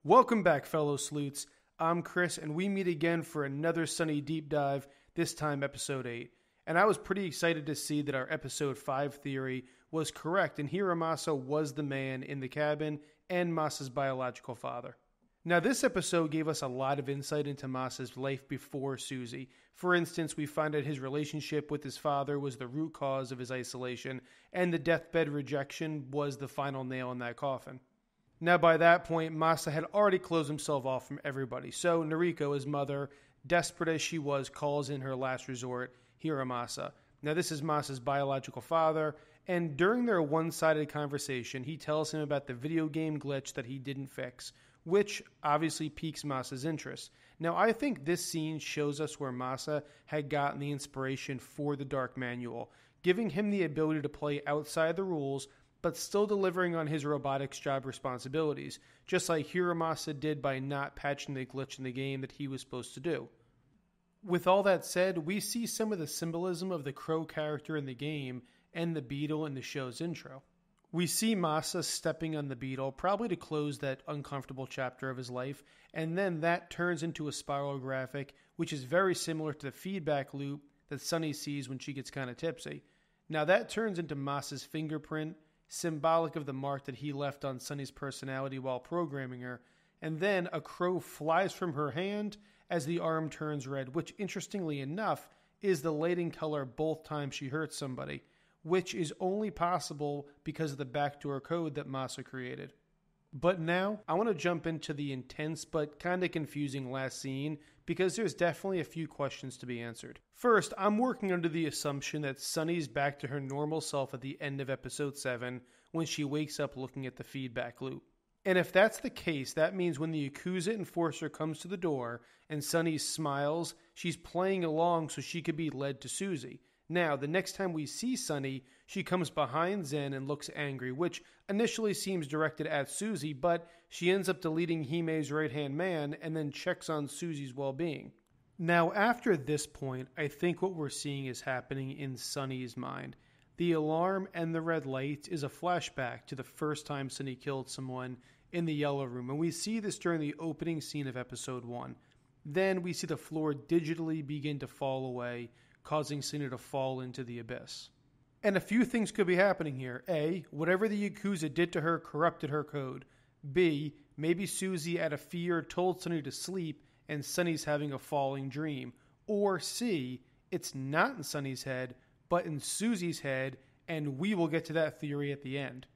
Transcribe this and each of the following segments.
Welcome back, fellow sleuths. I'm Chris, and we meet again for another Sunny deep dive, this time episode 8. And I was pretty excited to see that our episode 5 theory was correct, and Hiromasa was the man in the cabin and Masa's biological father. Now, this episode gave us a lot of insight into Masa's life before Suzie. For instance, we find out his relationship with his father was the root cause of his isolation, and the deathbed rejection was the final nail in that coffin. Now, by that point, Masa had already closed himself off from everybody, so Noriko, his mother, desperate as she was, calls in her last resort, Hiromasa. Now, this is Masa's biological father, and during their one-sided conversation, he tells him about the video game glitch that he didn't fix, which obviously piques Masa's interest. Now, I think this scene shows us where Masa had gotten the inspiration for the Dark Manual, giving him the ability to play outside the rules, but still delivering on his robotics job responsibilities, just like Hiromasa did by not patching the glitch in the game that he was supposed to do. With all that said, we see some of the symbolism of the crow character in the game and the beetle in the show's intro. We see Masa stepping on the beetle, probably to close that uncomfortable chapter of his life, and then that turns into a spiral graphic, which is very similar to the feedback loop that Sunny sees when she gets kind of tipsy. Now that turns into Masa's fingerprint, symbolic of the mark that he left on Sunny's personality while programming her, and then a crow flies from her hand as the arm turns red, which interestingly enough is the lighting color both times she hurts somebody, which is only possible because of the backdoor code that Masa created. But now, I want to jump into the intense but kind of confusing last scene because there's definitely a few questions to be answered. First, I'm working under the assumption that Sunny's back to her normal self at the end of episode 7 when she wakes up looking at the feedback loop. And if that's the case, that means when the Yakuza enforcer comes to the door and Sunny smiles, she's playing along so she could be led to Suzie. Now, the next time we see Sunny, she comes behind Zen and looks angry, which initially seems directed at Suzie, but she ends up deleting Hime's right-hand man and then checks on Suzie's well-being. Now, after this point, I think what we're seeing is happening in Sunny's mind. The alarm and the red light is a flashback to the first time Sunny killed someone in the yellow room, and we see this during the opening scene of episode 1. Then we see the floor digitally begin to fall away, causing Sunny to fall into the abyss. And a few things could be happening here. A, whatever the Yakuza did to her corrupted her code. B, maybe Suzie out of fear told Sunny to sleep and Sunny's having a falling dream. Or C, it's not in Sunny's head, but in Suzie's head, and we will get to that theory at the end.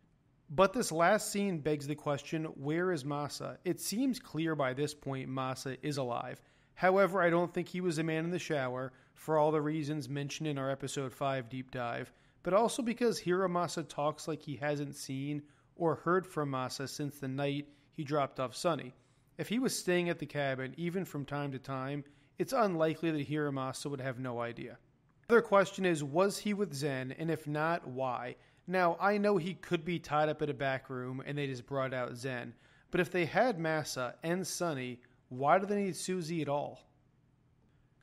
But this last scene begs the question, where is Masa? It seems clear by this point Masa is alive. However, I don't think he was a man in the shower, for all the reasons mentioned in our episode 5 deep dive, but also because Hiromasa talks like he hasn't seen or heard from Masa since the night he dropped off Sunny. If he was staying at the cabin, even from time to time, it's unlikely that Hiromasa would have no idea. The other question is, was he with Zen, and if not, why? Now, I know he could be tied up in a back room and they just brought out Zen, but if they had Masa and Sunny, why do they need Suzie at all?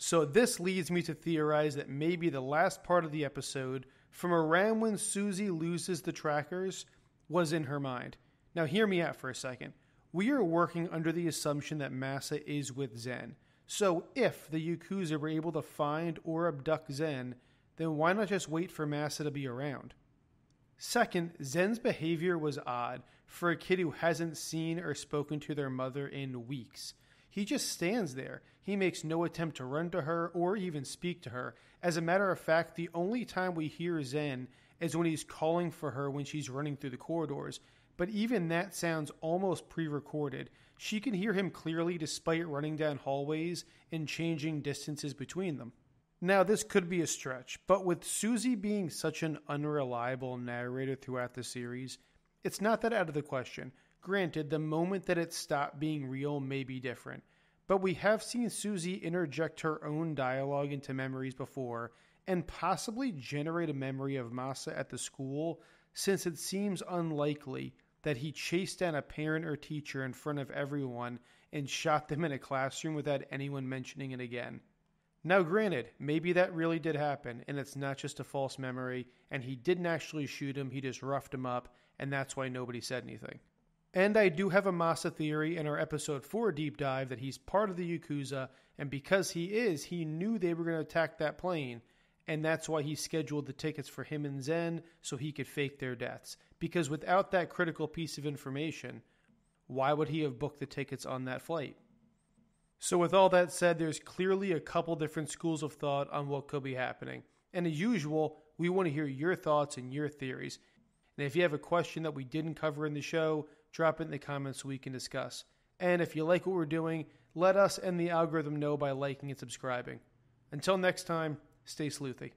So this leads me to theorize that maybe the last part of the episode, from around when Suzie loses the trackers, was in her mind. Now hear me out for a second. We are working under the assumption that Masa is with Zen. So if the Yakuza were able to find or abduct Zen, then why not just wait for Masa to be around? Second, Zen's behavior was odd for a kid who hasn't seen or spoken to their mother in weeks. He just stands there. He makes no attempt to run to her or even speak to her. As a matter of fact, the only time we hear Zen is when he's calling for her when she's running through the corridors. But even that sounds almost pre-recorded. She can hear him clearly despite running down hallways and changing distances between them. Now, this could be a stretch, but with Suzie being such an unreliable narrator throughout the series, it's not that out of the question. Granted, the moment that it stopped being real may be different, but we have seen Suzie interject her own dialogue into memories before and possibly generate a memory of Masa at the school, since it seems unlikely that he chased down a parent or teacher in front of everyone and shot them in a classroom without anyone mentioning it again. Now granted, maybe that really did happen and it's not just a false memory and he didn't actually shoot him, he just roughed him up and that's why nobody said anything. And I do have a Masa theory in our episode 4 deep dive that he's part of the Yakuza, and because he knew they were going to attack that plane, and that's why he scheduled the tickets for him and Zen so he could fake their deaths. Because without that critical piece of information, why would he have booked the tickets on that flight? So with all that said, there's clearly a couple different schools of thought on what could be happening. And as usual, we want to hear your thoughts and your theories. And if you have a question that we didn't cover in the show, drop it in the comments so we can discuss. And if you like what we're doing, let us and the algorithm know by liking and subscribing. Until next time, stay sleuthy.